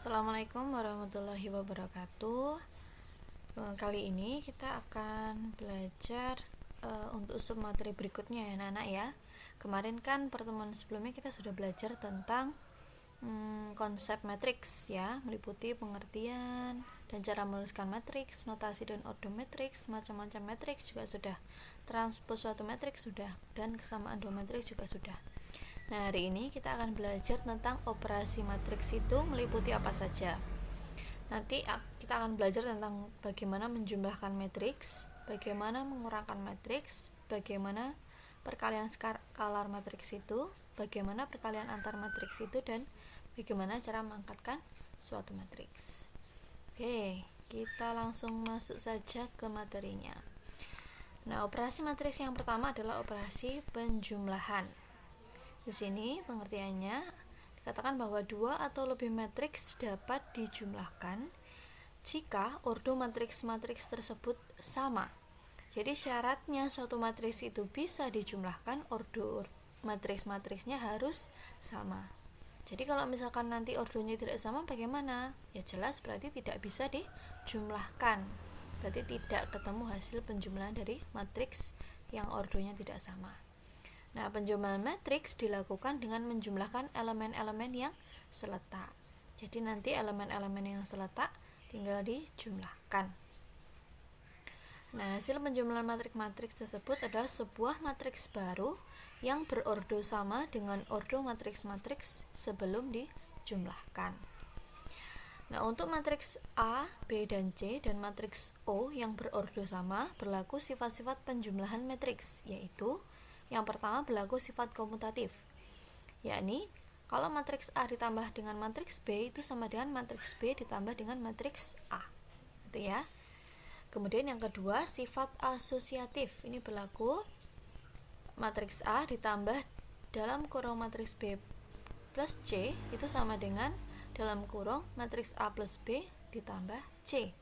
Assalamualaikum warahmatullahi wabarakatuh. Kali ini kita akan belajar untuk submateri berikutnya ya anak-anak ya. Kemarin kan pertemuan sebelumnya kita sudah belajar tentang konsep matriks ya, meliputi pengertian dan cara menuliskan matriks, notasi dan ordo matriks, macam-macam matriks juga sudah, transpos suatu matriks sudah, dan kesamaan dua matriks juga sudah. Nah, hari ini kita akan belajar tentang operasi matriks itu meliputi apa saja. Nanti kita akan belajar tentang bagaimana menjumlahkan matriks, bagaimana mengurangkan matriks, bagaimana perkalian skalar matriks itu, bagaimana perkalian antar matriks itu, dan bagaimana cara mengangkatkan suatu matriks. Oke, kita langsung masuk saja ke materinya. Nah, operasi matriks yang pertama adalah operasi penjumlahan. Di sini pengertiannya dikatakan bahwa dua atau lebih matriks dapat dijumlahkan jika ordo matriks-matriks tersebut sama. Jadi syaratnya suatu matriks itu bisa dijumlahkan, ordo matriks-matriksnya harus sama. Jadi kalau misalkan nanti ordonya tidak sama, bagaimana? Ya jelas berarti tidak bisa dijumlahkan. Berarti tidak ketemu hasil penjumlahan dari matriks yang ordonya tidak sama. Nah, penjumlahan matriks dilakukan dengan menjumlahkan elemen-elemen yang seletak. Jadi nanti elemen-elemen yang seletak tinggal dijumlahkan. Nah, hasil penjumlahan matriks-matriks tersebut adalah sebuah matriks baru yang berordo sama dengan ordo matriks-matriks sebelum dijumlahkan. Nah, untuk matriks A, B, dan C dan matriks O yang berordo sama berlaku sifat-sifat penjumlahan matriks, yaitu yang pertama berlaku sifat komutatif, yakni kalau matriks A ditambah dengan matriks B itu sama dengan matriks B ditambah dengan matriks A, gitu ya. Kemudian yang kedua sifat asosiatif, ini berlaku matriks A ditambah dalam kurung matriks B plus C itu sama dengan dalam kurung matriks A plus B ditambah C.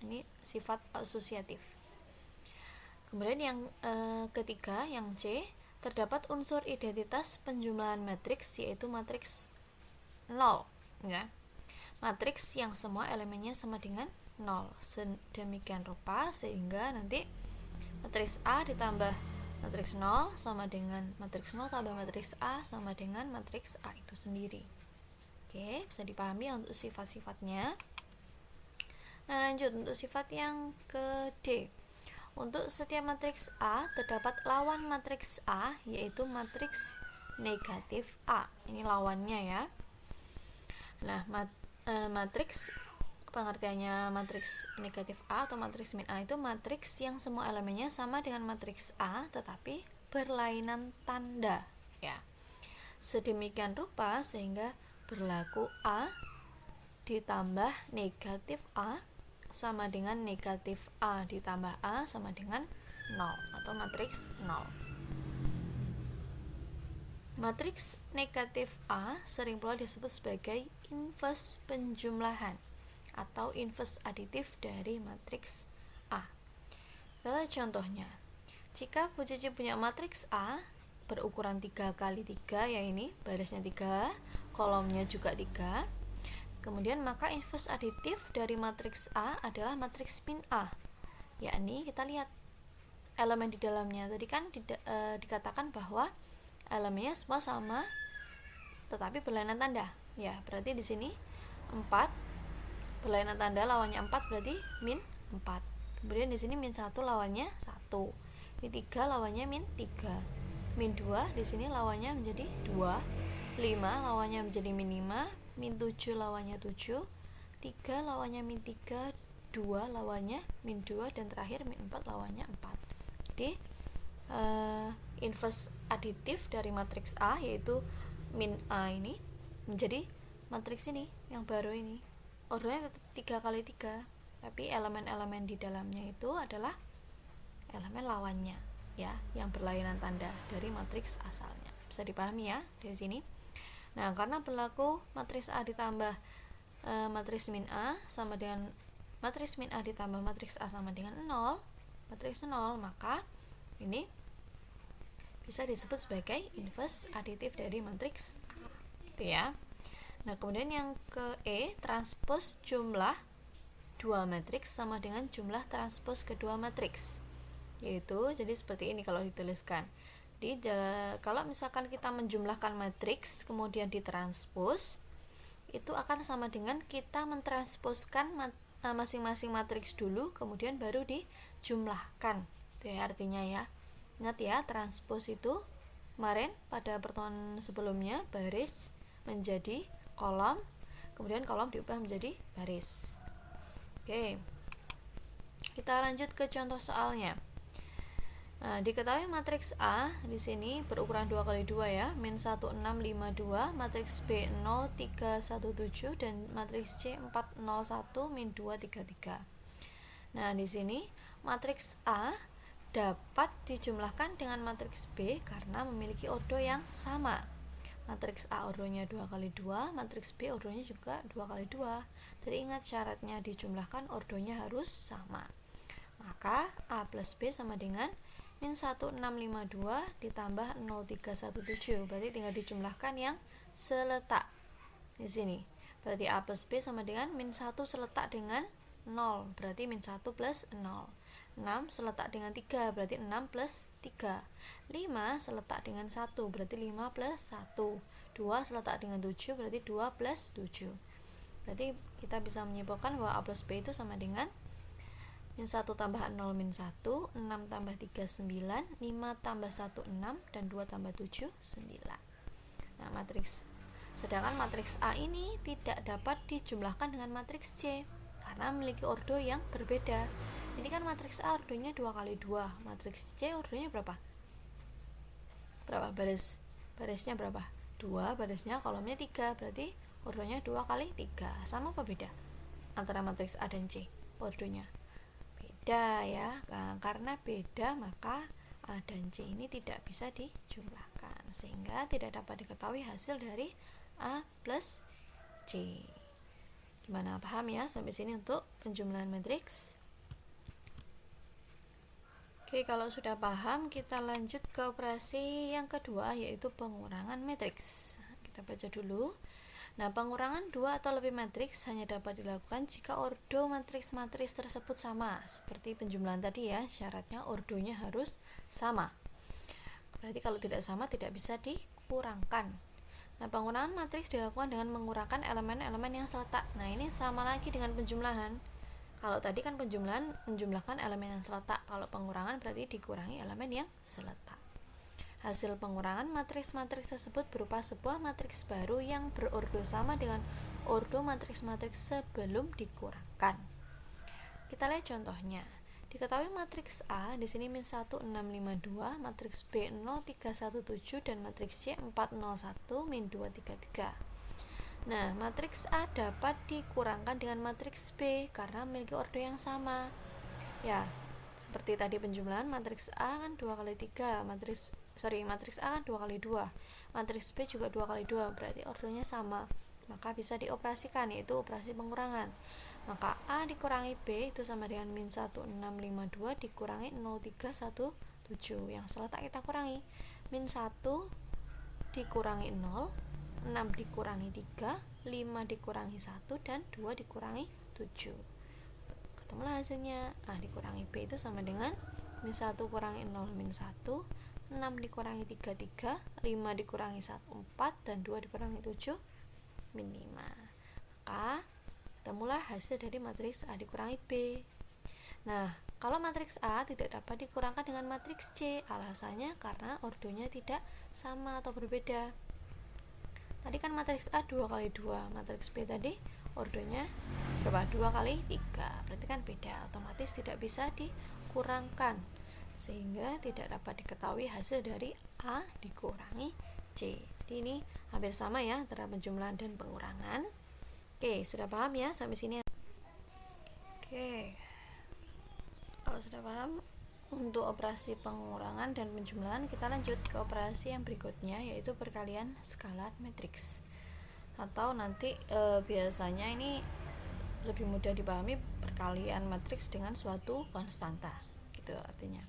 Ini sifat asosiatif. Kemudian yang ketiga, yang C, terdapat unsur identitas penjumlahan matriks yaitu matriks 0 ya. Matriks yang semua elemennya sama dengan 0. Sedemikian rupa sehingga nanti matriks A ditambah matriks 0 sama dengan matriks 0 tambah matriks A sama dengan matriks A itu sendiri. Oke, bisa dipahami untuk sifat-sifatnya. Nah, lanjut untuk sifat yang ke D. Untuk setiap matriks A terdapat lawan matriks A yaitu matriks negatif A. Ini lawannya ya. Nah, matriks pengertiannya matriks negatif A atau matriks min A itu matriks yang semua elemennya sama dengan matriks A tetapi berlainan tanda ya. Sedemikian rupa sehingga berlaku A ditambah negatif A sama dengan negatif A ditambah A sama dengan 0 atau matriks 0. Matriks negatif A sering pula disebut sebagai inverse penjumlahan atau inverse aditif dari matriks A. Kita contohnya, jika Bu Cici punya matriks A berukuran 3 kali 3 ya, ini barisnya 3, kolomnya juga 3. Kemudian maka inverse aditif dari matriks A adalah matriks min A, yakni kita lihat elemen di dalamnya. Tadi kan dikatakan bahwa elemennya semua sama tetapi berlainan tanda. Ya, berarti di sini 4 berlainan tanda lawannya 4 berarti min 4. Kemudian di sini min 1 lawannya 1. Ini 3 lawannya min 3. Min 2 di sini lawannya menjadi 2. 5 lawannya menjadi min 5. Min 7 lawannya 7, 3 lawannya min 3, 2 lawannya min 2, dan terakhir min 4 lawannya 4. Jadi inverse aditif dari matriks A yaitu min A ini menjadi matriks ini yang baru ini. Ordernya tetap 3 kali 3, tapi elemen-elemen di dalamnya itu adalah elemen lawannya ya, yang berlainan tanda dari matriks asalnya. Bisa dipahami ya dari sini. Nah, karena berlaku matriks A ditambah matriks min A sama dengan matriks min A ditambah matriks A sama dengan 0, matriks 0, maka ini bisa disebut sebagai inverse aditif dari matriks A. Itu ya. Nah, kemudian yang ke E, transpos jumlah dua matriks sama dengan jumlah transpos kedua matriks. Yaitu jadi seperti ini kalau dituliskan. Kalau misalkan kita menjumlahkan matriks kemudian ditranspos, itu akan sama dengan kita mentransposkan masing-masing matriks dulu kemudian baru dijumlahkan. Itu ya artinya ya. Ingat ya, transpos itu kemarin pada pertemuan sebelumnya baris menjadi kolom, kemudian kolom diubah menjadi baris. Oke. Kita lanjut ke contoh soalnya. Nah, diketahui matriks A di sini berukuran 2 kali 2 ya, min 1652, matriks B 0317 dan matriks C 401 min 233. Nah, di sini matriks A dapat dijumlahkan dengan matriks B karena memiliki ordo yang sama. Matriks A ordonya 2 kali 2, matriks B ordonya juga 2 kali 2. Jadi ingat syaratnya dijumlahkan ordonya harus sama. Maka A plus B sama dengan min 1652 ditambah 0317. Berarti tinggal dijumlahkan yang seletak di sini. Berarti A plus B sama dengan min 1 seletak dengan 0. Berarti min 1 plus 0. 6 seletak dengan 3, berarti 6 plus 3. 5 seletak dengan 1, berarti 5 plus 1. 2 seletak dengan 7, berarti 2 plus 7. Berarti kita bisa menyimpulkan bahwa A plus B itu sama dengan min 1 tambah 0 min 1, 6 tambah 3 9, 5 tambah 1 6, dan 2 tambah 7 9. Nah, sedangkan matriks A ini tidak dapat dijumlahkan dengan matriks C karena memiliki ordo yang berbeda. Ini kan matriks A ordonya 2 kali 2, matriks C ordonya berapa? Barisnya berapa? 2, barisnya kolomnya 3, berarti ordonya 2 kali 3. Sama apa beda antara matriks A dan C ordonya? Beda ya. Nah, karena beda maka A dan C ini tidak bisa dijumlahkan, sehingga tidak dapat diketahui hasil dari A plus C. Gimana, paham ya sampai sini untuk penjumlahan matriks? Oke, kalau sudah paham, kita lanjut ke operasi yang kedua, yaitu pengurangan matriks. Kita baca dulu. Nah, pengurangan dua atau lebih matriks hanya dapat dilakukan jika ordo matriks-matriks tersebut sama. Seperti penjumlahan tadi ya, syaratnya ordonya harus sama. Berarti kalau tidak sama tidak bisa dikurangkan. Nah, pengurangan matriks dilakukan dengan mengurangkan elemen-elemen yang seletak. Nah, ini sama lagi dengan penjumlahan. Kalau tadi kan penjumlahan menjumlahkan elemen yang seletak, kalau pengurangan berarti dikurangi elemen yang seletak. Hasil pengurangan matriks-matriks tersebut berupa sebuah matriks baru yang berordo sama dengan ordo matriks-matriks sebelum dikurangkan. Kita lihat contohnya. Diketahui matriks A di sini min 1652, matriks B 0317 dan matriks C 401 min 233. Nah, matriks A dapat dikurangkan dengan matriks B karena memiliki ordo yang sama. Ya, seperti tadi penjumlahan, matriks A kan 2 kali 3, matriks A kan 2 kali 2, matriks B juga 2 kali 2, berarti ordonya sama. Maka bisa dioperasikan, yaitu operasi pengurangan. Maka A dikurangi B itu sama dengan min 1652 dikurangi 0317. Yang seletak kita kurangi. Min 1 dikurangi 0, 6 dikurangi 3, 5 dikurangi 1, dan 2 dikurangi 7. Ketemulah hasilnya. A dikurangi B itu sama dengan min 1 kurangi 0 min 1, 6 dikurangi 3 3, 5 dikurangi 1 4, dan 2 dikurangi 7 min 5. Maka ketemulah hasil dari matriks A dikurangi B. Nah, kalau matriks A tidak dapat dikurangkan dengan matriks C, alasannya karena ordonya tidak sama atau berbeda. Tadi kan matriks A 2 kali 2, matriks B tadi ordonya berapa? 2 kali 3, berarti kan beda, otomatis tidak bisa dikurangkan, sehingga tidak dapat diketahui hasil dari A dikurangi C. Jadi ini hampir sama ya antara penjumlahan dan pengurangan. Oke, sudah paham ya sampai sini? Oke, kalau sudah paham untuk operasi pengurangan dan penjumlahan, kita lanjut ke operasi yang berikutnya, yaitu perkalian skalar matriks. Atau nanti biasanya ini lebih mudah dipahami perkalian matriks dengan suatu konstanta, gitu artinya.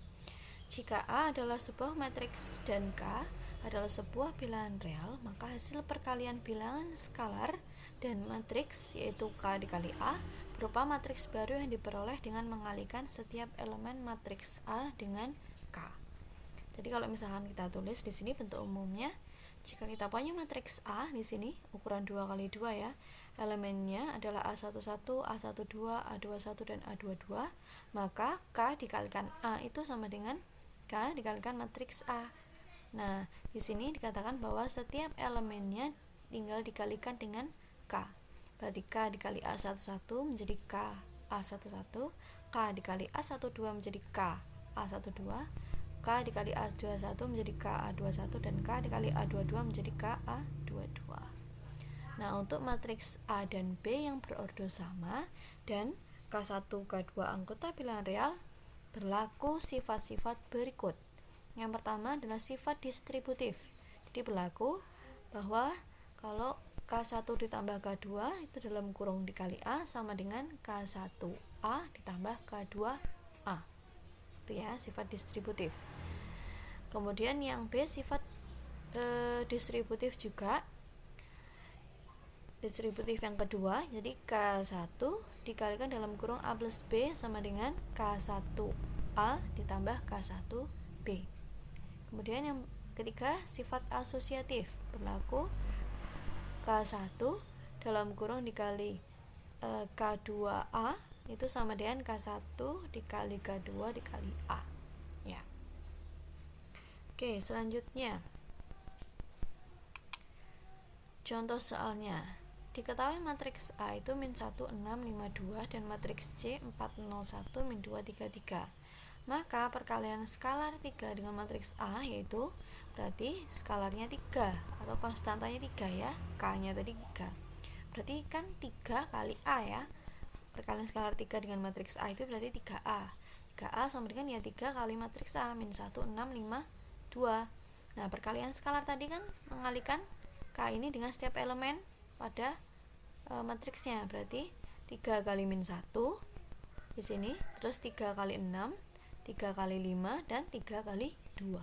Jika A adalah sebuah matriks dan K adalah sebuah bilangan real, maka hasil perkalian bilangan skalar dan matriks yaitu K dikali A berupa matriks baru yang diperoleh dengan mengalikan setiap elemen matriks A dengan K. Jadi kalau misalkan kita tulis di sini bentuk umumnya, jika kita punya matriks A di sini ukuran 2 kali 2 ya, elemennya adalah A11, A12, A21 dan A22, maka K dikalikan A itu sama dengan K dikalikan matriks A. Nah, di sini dikatakan bahwa setiap elemennya tinggal dikalikan dengan K. Berarti K dikali A11 menjadi K A11, K dikali A12 menjadi K A12, K dikali A21 menjadi K A21, dan K dikali A22 menjadi K A22. Nah, untuk matriks A dan B yang berordo sama dan K1, K2 anggota bilangan real berlaku sifat-sifat berikut. Yang pertama adalah sifat distributif. Jadi berlaku bahwa kalau K1 ditambah K2 itu dalam kurung dikali A sama dengan K1A ditambah K2A. Itu ya, sifat distributif. Kemudian yang B sifat distributif juga. Distributif yang kedua, jadi K1 dikalikan dalam kurung A plus B sama dengan K1A ditambah K1B. Kemudian yang ketiga sifat asosiatif, berlaku K1 dalam kurung dikali K2A itu sama dengan K1 dikali K2 dikali A ya. Oke, selanjutnya contoh soalnya. Diketahui matriks A itu min 1, 6, 5, 2 dan matriks C 4, 0, 1, min 2, 3, 3. Maka perkalian skalar 3 dengan matriks A yaitu berarti skalarnya 3 atau konstantanya 3 ya, K-nya tadi 3. Berarti kan 3 kali A ya. Perkalian skalar 3 dengan matriks A itu berarti 3A. 3A sama dengan ya 3 kali matriks A min 1, 6, 5, 2. Nah, perkalian skalar tadi kan mengalikan K ini dengan setiap elemen pada matriksnya, berarti 3 kali min 1 di sini, terus 3 kali 6, 3 kali 5 dan 3 kali 2.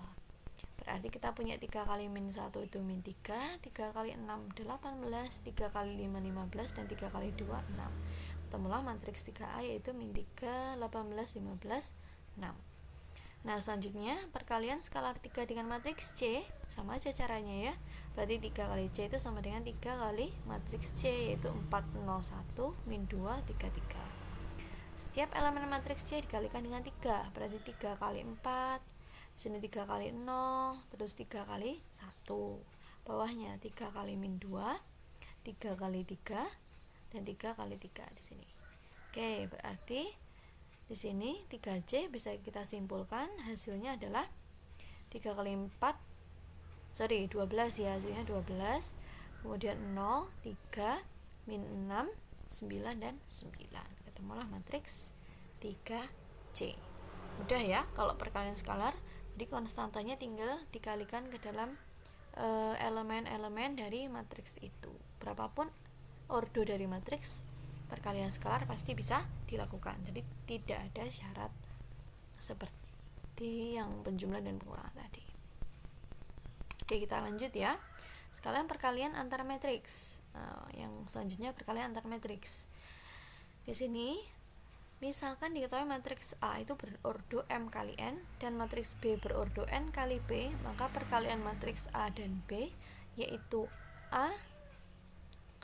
Berarti kita punya 3 kali min 1 itu min 3, 3 kali 6 18, 3 kali 5 15 dan 3 kali 2 6. Ketemulah matriks 3A yaitu min 3, 18, 15, 6. Nah, selanjutnya perkalian skalar 3 dengan matriks C sama aja caranya ya. Berarti 3 kali C itu sama dengan 3 kali matriks C yaitu 4, 0, 1, min 2, 3, 3. Setiap elemen matriks C dikalikan dengan 3, berarti 3 kali 4, di sini 3 kali 0, terus 3 kali 1. Bawahnya 3 kali min 2, 3 kali 3 dan 3 kali 3 di sini. Oke, berarti di sini 3C bisa kita simpulkan hasilnya adalah 3 kali 12 ya, hasilnya 12. Kemudian 0, 3, min 6, 9 dan 9. Ketemulah matriks 3C. Mudah ya kalau perkalian skalar. Jadi konstantanya tinggal dikalikan ke dalam elemen-elemen dari matriks itu. Berapapun ordo dari matriks, perkalian skalar pasti bisa dilakukan. Jadi tidak ada syarat seperti yang penjumlahan dan pengurangan tadi. Oke, kita lanjut ya. Sekalian perkalian antar matriks. Yang selanjutnya perkalian antar matriks. Di sini misalkan diketahui matriks A itu berordo M kali N dan matriks B berordo N kali B, maka perkalian matriks A dan B yaitu A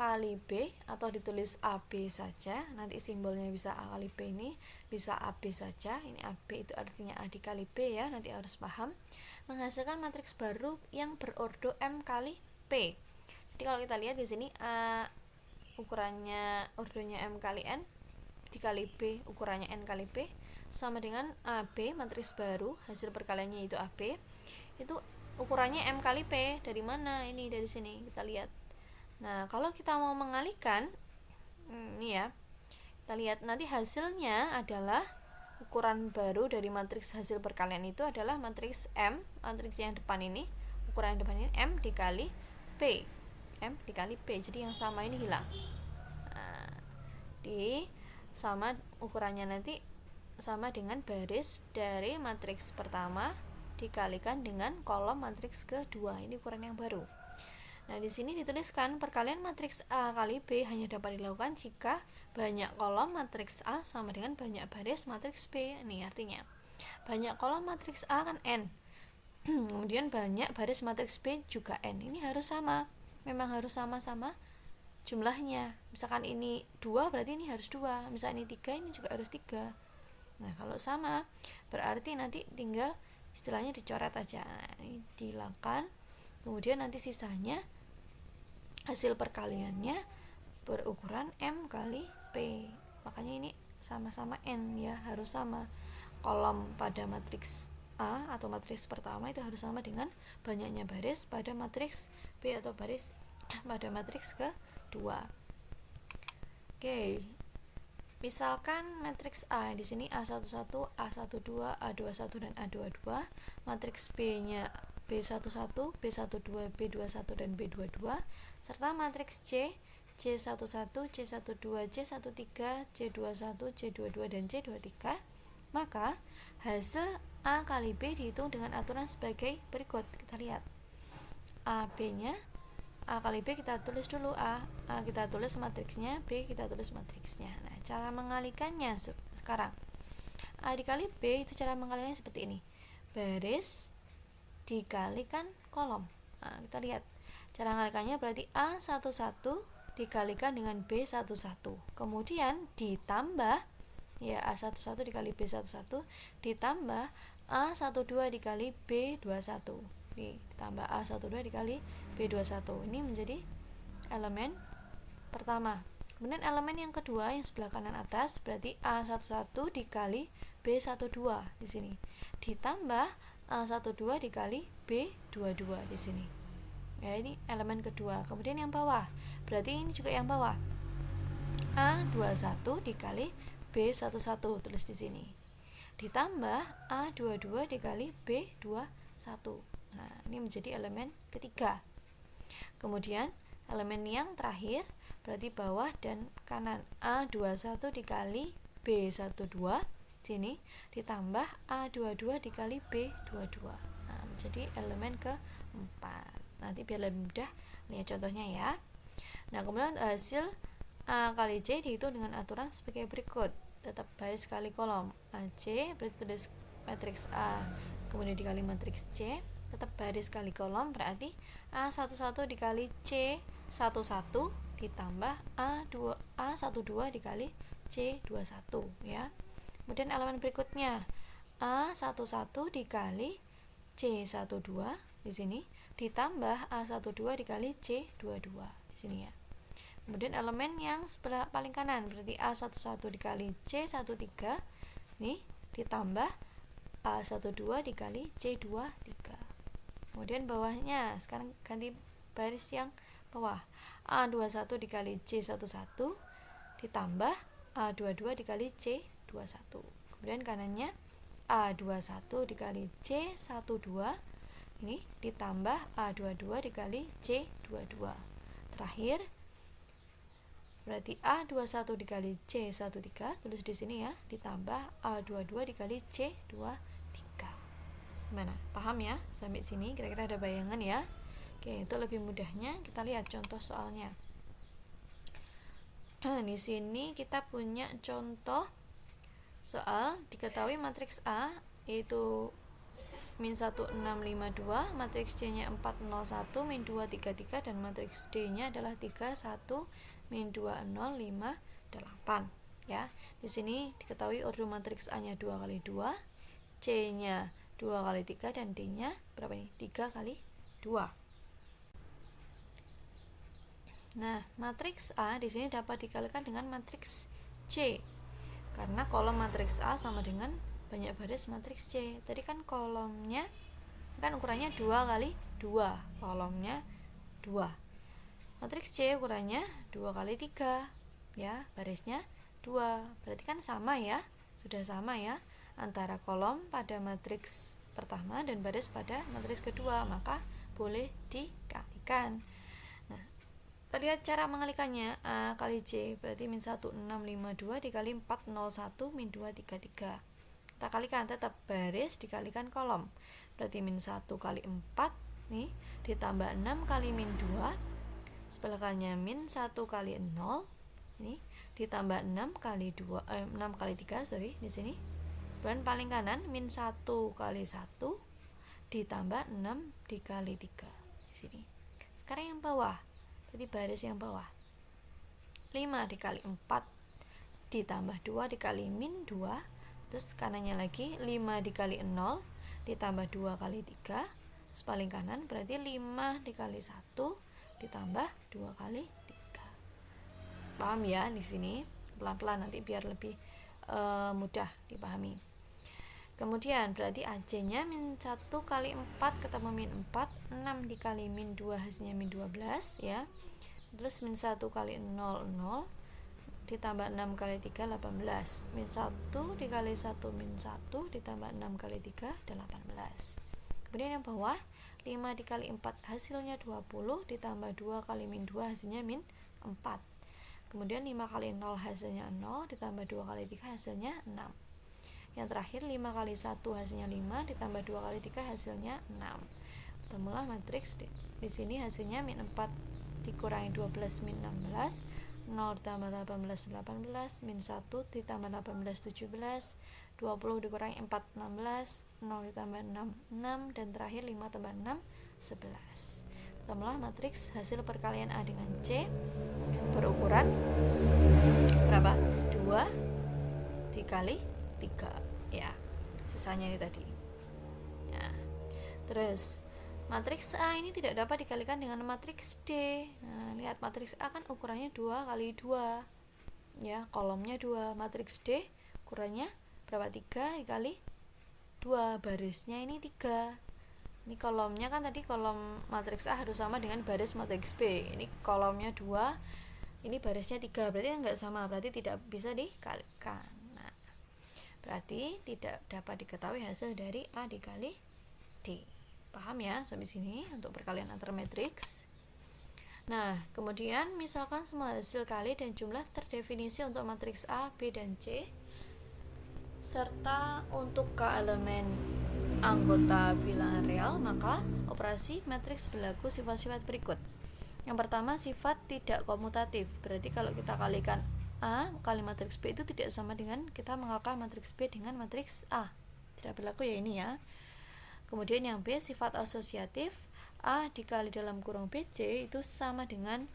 kali B atau ditulis AB saja, nanti simbolnya bisa A kali B, ini bisa AB saja, ini AB itu artinya A dikali B ya, nanti harus paham, menghasilkan matriks baru yang berordo M kali P. Jadi kalau kita lihat di sini A ukurannya ordonya M kali N dikali B ukurannya N kali P sama dengan AB matriks baru, hasil perkaliannya itu AB itu ukurannya M kali P. Dari mana? Ini dari sini kita lihat. Nah, kalau kita mau mengalihkan ini ya, kita lihat nanti hasilnya adalah ukuran baru dari matriks hasil perkalian itu adalah matriks M, matriks yang depan ini, ukuran yang depan ini M dikali P, M dikali P, jadi yang sama ini hilang. Nah, sama ukurannya nanti sama dengan baris dari matriks pertama dikalikan dengan kolom matriks kedua. Ini ukuran yang baru. Nah, di sini dituliskan perkalian matriks A kali B hanya dapat dilakukan jika banyak kolom matriks A sama dengan banyak baris matriks B. Ini artinya banyak kolom matriks A kan N. Kemudian banyak baris matriks B juga N. Ini harus sama. Memang harus sama-sama jumlahnya. Misalkan ini 2 berarti ini harus 2. Misalkan ini 3 ini juga harus 3. Nah, kalau sama berarti nanti tinggal istilahnya dicoret aja. Nah, ini dihilangkan. Kemudian nanti sisanya hasil perkaliannya berukuran M kali P. Makanya ini sama-sama N ya, harus sama. Kolom pada matriks A atau matriks pertama itu harus sama dengan banyaknya baris pada matriks B atau baris pada matriks kedua. Oke. Misalkan matriks A di sini A11, A12, A21 dan A22, matriks B-nya B11, B12, B21 dan B22, serta matriks C, C11, C12, C13, C21, C22 dan C23, maka hasil A kali B dihitung dengan aturan sebagai berikut. Kita lihat AB-nya, A kali B kita tulis dulu A kita tulis matriksnya, B kita tulis matriksnya. Nah, cara mengalikannya sekarang A dikali B itu cara mengalikannya seperti ini, baris dikalikan kolom. Nah, kita lihat cara mengalikannya berarti A11 dikalikan dengan B11, kemudian ditambah ya A11 dikali B11 ditambah A12 dikali B21. Ditambah A12 dikali B21. Ini menjadi elemen pertama. Kemudian elemen yang kedua yang sebelah kanan atas berarti A11 dikali B12 di sini. Ditambah A12 dikali B22 di sini. Ya, ini elemen kedua. Kemudian yang bawah berarti ini juga yang bawah. A21 dikali B11 tulis di sini. Ditambah A22 dikali B21. Nah, ini menjadi elemen ketiga. Kemudian elemen yang terakhir berarti bawah dan kanan, A21 dikali B12 sini ditambah A22 dikali B22. Nah, menjadi elemen keempat. Nanti biar lebih mudah lihat contohnya ya. Nah, kemudian hasil A kali C dihitung dengan aturan sebagai berikut. Tetap baris kali kolom. AC berarti tulis matriks A kemudian dikali matriks C, tetap baris kali kolom berarti A11 dikali C11 ditambah A12 dikali C21 ya. Kemudian elemen berikutnya A11 dikali C12 di sini ditambah A12 dikali C22 di sini ya. Kemudian elemen yang sebelah paling kanan berarti A11 dikali C13 ini ditambah A12 dikali C23. Kemudian bawahnya sekarang ganti baris yang bawah, A21 dikali C11 ditambah A22 dikali C21. Kemudian kanannya A21 dikali C12 ini ditambah A22 dikali C22. Terakhir berarti A21 dikali C13 tulis di sini ya, ditambah A22 dikali C23. Gimana? Paham ya? Sampai sini kira-kira ada bayangan ya? Oke, itu lebih mudahnya kita lihat contoh soalnya. Di sini kita punya contoh soal diketahui matriks A yaitu min 1652, matriks C-nya 401, min 233 dan matriks D-nya adalah 31 min 2058 ya. Di sini diketahui ordo matriks A-nya 2 kali 2, C-nya 2 kali 3 dan D-nya berapa ini? 3 kali 2. Nah, matriks A di sini dapat dikalikan dengan matriks C. Karena kolom matriks A sama dengan banyak baris matriks C. Tadi kan kolomnya kan ukurannya 2 kali 2, kolomnya 2. Matriks C ukurannya 2 kali 3 ya, barisnya 2. Berarti kan sama ya, sudah sama ya antara kolom pada matriks pertama dan baris pada matriks kedua, maka boleh dikalikan. Nah, kita lihat cara mengalikannya. A kali C berarti min 1652 dikali 401 min 233. kita kalikan, tetap baris dikalikan kolom. Berarti min 1 kali 4 nih ditambah 6 kali min 2, sebelakannya min 1 kali 0 ini ditambah 6 kali 2 6 kali 3 di sini. Dan paling kanan min 1 kali 1 ditambah 6 dikali 3 di sini. Sekarang yang bawah, berarti baris yang bawah, 5 dikali 4 ditambah 2 dikali min 2, terus kanannya lagi 5 dikali 0 ditambah 2 kali 3, terus paling kanan berarti 5 dikali 1 ditambah 2 kali 3. Paham ya di sini? Pelan-pelan nanti biar lebih mudah dipahami. Kemudian berarti AC-nya min 1 kali 4 ketemu min 4, 6 dikali min 2 hasilnya min 12 ya. Terus min 1 kali 0, 0 ditambah 6 kali 3, 18. Min 1 dikali 1 min 1 ditambah 6 kali 3, 18. Kemudian yang bawah, 5 dikali 4 hasilnya 20 ditambah 2 kali min 2 hasilnya min 4. Kemudian 5 kali 0 hasilnya 0 ditambah 2 kali 3 hasilnya 6. Yang terakhir 5 kali 1 hasilnya 5 ditambah 2 kali 3 hasilnya 6. Ketemulah matriks di sini hasilnya min 4 dikurangi 12 min 16, 0 ditambah 18 18, min 1 ditambah 18 17, 20 dikurangi 4 16, 0 ditambah 6 6, dan terakhir 5 tambah 6 11. Ketemulah matriks hasil perkalian A dengan C berukuran berapa? 2 dikali 3 ya, sisanya ini tadi ya. Terus matriks A ini tidak dapat dikalikan dengan matriks D. Nah, lihat matriks A kan ukurannya 2 kali 2 ya, kolomnya 2. Matriks D ukurannya berapa? 3 kali 2, barisnya ini 3. Ini kolomnya kan tadi kolom matriks A harus sama dengan baris matriks B. Ini kolomnya 2, ini barisnya 3, berarti enggak sama, berarti tidak bisa dikalikan. Nah, berarti tidak dapat diketahui hasil dari A dikali D. Paham ya sampai sini untuk perkalian antar matriks. Nah, kemudian misalkan semua hasil kali dan jumlah terdefinisi untuk matriks A, B, dan C, serta untuk K elemen anggota bilangan real, maka operasi matriks berlaku sifat-sifat berikut. Yang pertama, sifat tidak komutatif. Berarti kalau kita kalikan A kali matriks B itu tidak sama dengan kita mengalihkan matriks B dengan matriks A. Tidak berlaku ya ini ya. Kemudian yang B, sifat asosiatif. A dikali dalam kurung BC itu sama dengan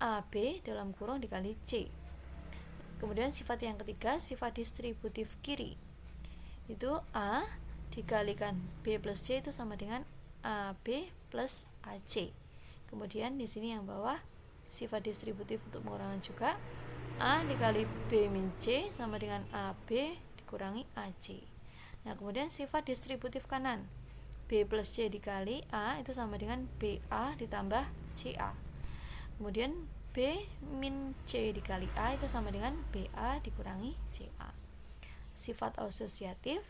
AB dalam kurung dikali C. Kemudian sifat yang ketiga, sifat distributif kiri. Itu A dikalikan B plus C itu sama dengan AB plus AC. Kemudian di sini yang bawah, sifat distributif untuk pengurangan juga. A dikali B min C sama dengan AB dikurangi AC. Nah, kemudian sifat distributif kanan, B plus C dikali A itu sama dengan BA ditambah CA. Kemudian B min C dikali A itu sama dengan BA dikurangi CA. Sifat asosiatif,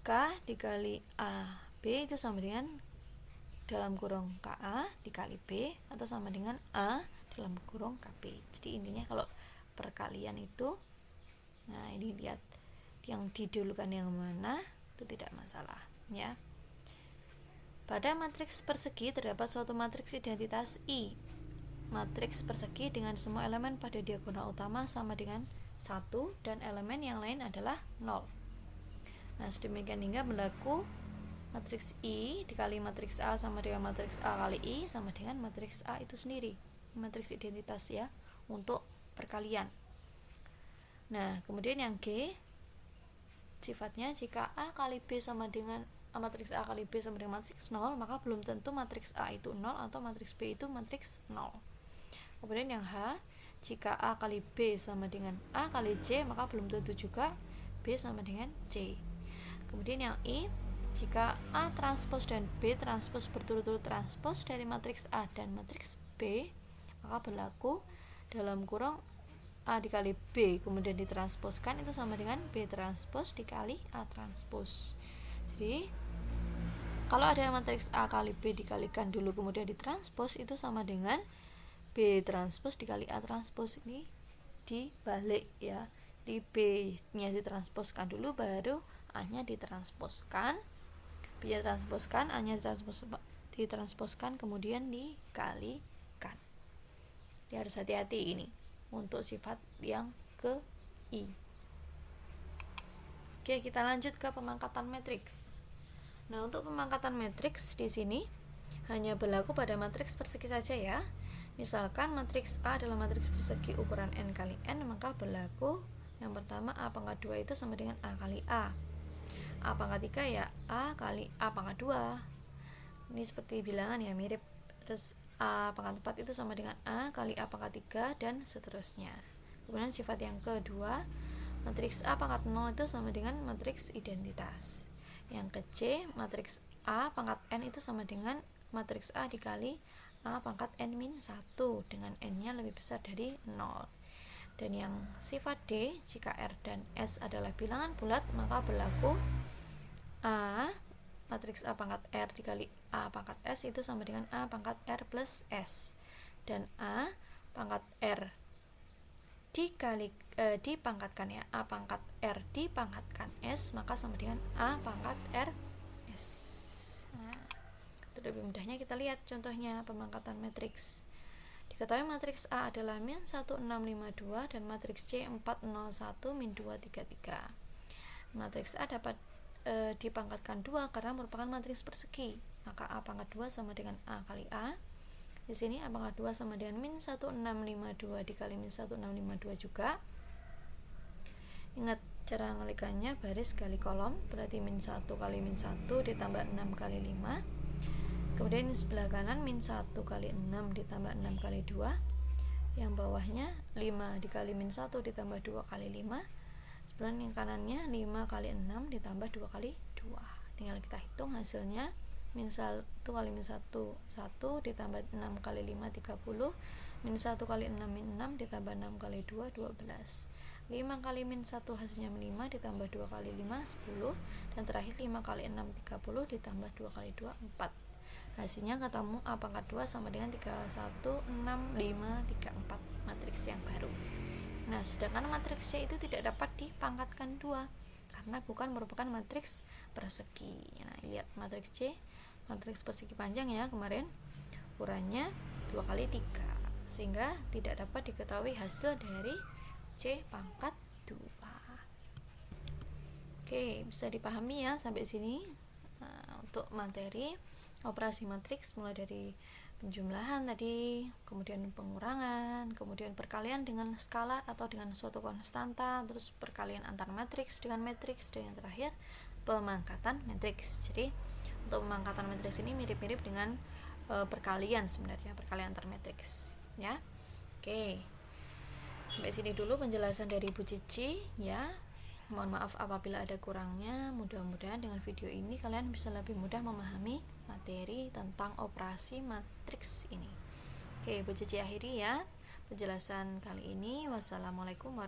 K dikali AB itu sama dengan dalam kurung KA dikali B atau sama dengan A dalam kurung KB. Jadi intinya kalau perkalian itu, nah ini lihat yang didulukan yang mana itu tidak masalah ya. Pada matriks persegi terdapat suatu matriks identitas I. Matriks persegi dengan semua elemen pada diagonal utama sama dengan 1 dan elemen yang lain adalah 0. Nah, sedemikian hingga berlaku matriks I dikali matriks A sama dengan matriks A kali I sama dengan matriks A itu sendiri. Matriks identitas ya untuk perkalian. Nah, kemudian yang G, sifatnya jika A kali B sama dengan matriks A kali B sama dengan matriks 0, maka belum tentu matriks A itu 0 atau matriks B itu matriks 0. Kemudian yang H, jika A kali B sama dengan A kali C, maka belum tentu juga B sama dengan C. Kemudian yang I, jika A transpos dan B transpos berturut-turut transpos dari matriks A dan matriks B, maka berlaku dalam kurung A dikali B kemudian ditransposkan itu sama dengan B transpos dikali A transpos. Jadi kalau ada matriks A kali B dikalikan dulu kemudian ditranspos itu sama dengan B transpos dikali A transpos. Ini dibalik ya. di B nya ditransposkan dulu, baru A nya ditransposkan, B nya transposkan, A nya ditransposkan, kemudian dikalikan. Jadi harus hati-hati ini untuk sifat yang ke I. Oke, kita lanjut ke pemangkatan matriks. Nah, untuk pemangkatan matriks di sini hanya berlaku pada matriks persegi saja ya. Misalkan matriks A adalah matriks persegi ukuran n kali n, maka berlaku yang pertama A pangkat 2 itu sama dengan A kali A. A pangkat 3 ya A kali A pangkat 2. Ini seperti bilangan ya, mirip. Terus A pangkat 4 itu sama dengan A kali A pangkat 3 dan seterusnya. Kemudian sifat yang kedua, matriks A pangkat 0 itu sama dengan matriks identitas. Yang ke C, matriks A pangkat n itu sama dengan matriks A dikali A pangkat n-1 dengan n-nya lebih besar dari 0. Dan yang sifat D, jika R dan S adalah bilangan bulat, maka berlaku A matriks A pangkat R dikali A pangkat S itu sama dengan A pangkat R plus S. Dan A pangkat R dipangkatkan ya, A pangkat R dipangkatkan S, maka sama dengan A pangkat R S. Nah, untuk lebih mudahnya kita lihat contohnya pemangkatan matriks. Diketahui matriks A adalah min 1652 dan matriks C 401 min 233. Matriks A dapat dipangkatkan 2 karena merupakan matriks persegi, maka A pangkat 2 sama dengan A kali A. Di sini A pangkat 2 sama dengan min 1652 dikali min 1652 juga. Ingat cara ngelikannya baris kali kolom, berarti min 1 kali min 1 ditambah 6 kali 5. Kemudian di sebelah kanan min 1 kali 6 ditambah 6 kali 2. Yang bawahnya 5 dikali min 1 ditambah 2 kali 5. Sebelah yang kanannya 5 kali 6 ditambah 2 kali 2. Tinggal kita hitung hasilnya. Min 1 kali min 1 1 ditambah 6 kali 5 30. Min 1 kali 6 min 6 ditambah 6 kali 2 12. 5 kali min 1 hasilnya 5 ditambah 2 kali 5 10. Dan terakhir 5 kali 6 30 ditambah 2 kali 2 4. Hasilnya ketemu A pangkat 2 sama dengan 31 6 5 3 4, matriks yang baru. Nah, sedangkan matriks C itu tidak dapat dipangkatkan 2 karena bukan merupakan matriks persegi. Nah, lihat matriks C, matriks persegi panjang ya kemarin, ukurannya 2 kali 3, sehingga tidak dapat diketahui hasil dari C pangkat 2. Oke, bisa dipahami ya sampai sini. Nah, untuk materi operasi matriks mulai dari penjumlahan tadi, kemudian pengurangan, kemudian perkalian dengan skala atau dengan suatu konstanta, terus perkalian antar matriks dengan matriks, dan yang terakhir pemangkatan matriks. Jadi untuk pemangkatan matriks ini mirip-mirip dengan perkalian sebenarnya, perkalian antar matriks ya. Oke, sampai sini dulu penjelasan dari Bu Cici ya. Mohon maaf apabila ada kurangnya. Mudah-mudahan dengan video ini kalian bisa lebih mudah memahami materi tentang operasi matriks ini. Oke, Bu Cici akhiri ya penjelasan kali ini. Wassalamualaikum warahmatullahi wabarakatuh.